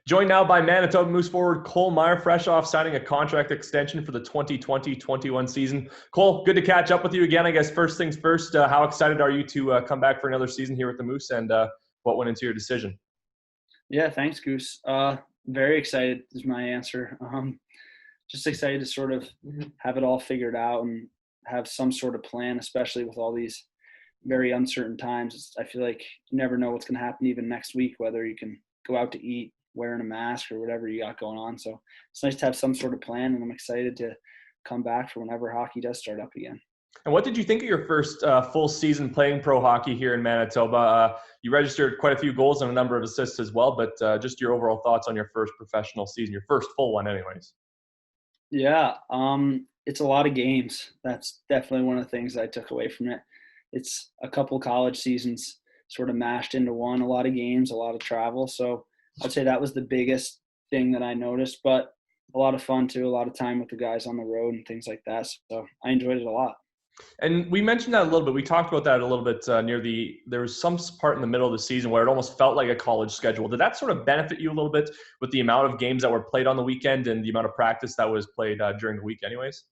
Joined now by Manitoba Moose forward Cole Maier, fresh off signing a contract extension for the 2020-21 season. Cole, good to catch up with you again. I guess first things first, how excited are you to come back for another season here with the Moose, and what went into your decision? Yeah, thanks, Goose. Very excited is my answer. Just excited to sort of have it all figured out and have some sort of plan, especially with all these very uncertain times. I feel like you never know what's going to happen even next week, whether you can go out to eat wearing a mask or whatever you got going on. So it's nice to have some sort of plan, and I'm excited to come back for whenever hockey does start up again. And what did you think of your first full season playing pro hockey here in Manitoba? You registered quite a few goals and a number of assists as well, but just your overall thoughts on your first professional season, your first full one anyways. Yeah, it's a lot of games. That's definitely one of the things I took away from it. It's a couple college seasons sort of mashed into one, a lot of games, a lot of travel. So I'd say that was the biggest thing that I noticed, but a lot of fun too, a lot of time with the guys on the road and things like that. So I enjoyed it a lot. And we mentioned that a little bit. We talked about that a little bit there was some part in the middle of the season where it almost felt like a college schedule. Did that sort of benefit you a little bit with the amount of games that were played on the weekend and the amount of practice that was played during the week anyways?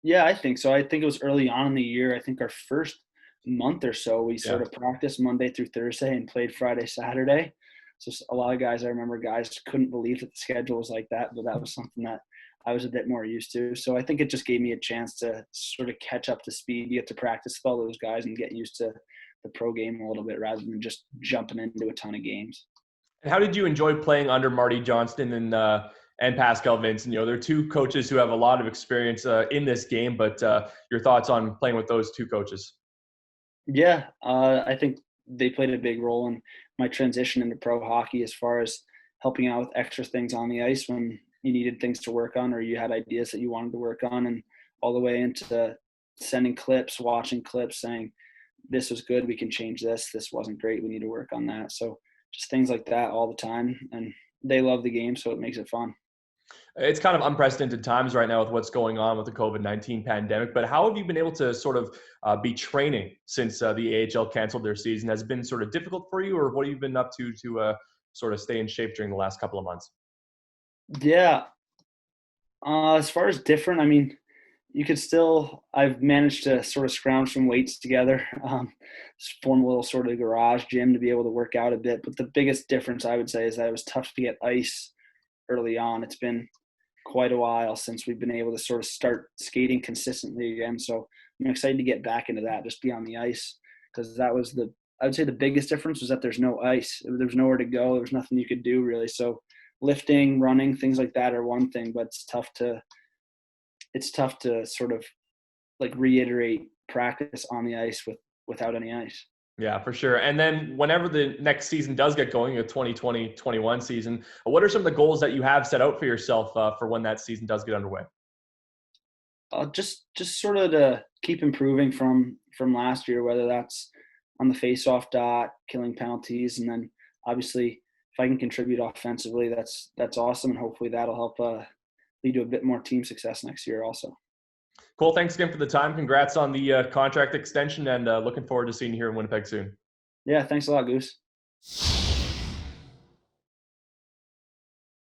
Yeah, I think so. I think it was early on in the year. I think our first month or so, we sort of practiced Monday through Thursday and played Friday, Saturday. So a lot of guys, I remember guys couldn't believe that the schedule was like that, but that was something that I was a bit more used to. So I think it just gave me a chance to sort of catch up to speed, get to practice with all those guys and get used to the pro game a little bit rather than just jumping into a ton of games. And how did you enjoy playing under Marty Johnston and Pascal Vincent? You know, they're two coaches who have a lot of experience in this game, but your thoughts on playing with those two coaches? Yeah, I think they played a big role in my transition into pro hockey as far as helping out with extra things on the ice when you needed things to work on or you had ideas that you wanted to work on, and all the way into sending clips, watching clips, saying, this was good, we can change this. This wasn't great, we need to work on that. So just things like that all the time. And they love the game, so it makes it fun. It's kind of unprecedented times right now with what's going on with the COVID-19 pandemic, but how have you been able to sort of be training since the AHL canceled their season? Has it been sort of difficult for you, or what have you been up to sort of stay in shape during the last couple of months? Yeah. As far as different, I mean, I've managed to sort of scrounge some weights together, form a little sort of garage gym to be able to work out a bit. But the biggest difference I would say is that it was tough to get ice early on. It's been quite a while since we've been able to sort of start skating consistently again. So I'm excited to get back into that, just be on the ice, because that was I would say the biggest difference was that there's no ice. There's nowhere to go. There's nothing you could do really. So lifting, running, things like that are one thing, but it's tough to sort of like reiterate practice on the ice without any ice. Yeah, for sure. And then whenever the next season does get going, a 2020-21 season, what are some of the goals that you have set out for yourself for when that season does get underway? Just sort of to keep improving from last year, whether that's on the face-off dot, killing penalties, and then obviously if I can contribute offensively, that's awesome, and hopefully that'll help lead to a bit more team success next year also. Cole, thanks again for the time. Congrats on the contract extension, and looking forward to seeing you here in Winnipeg soon. Yeah, thanks a lot, Goose.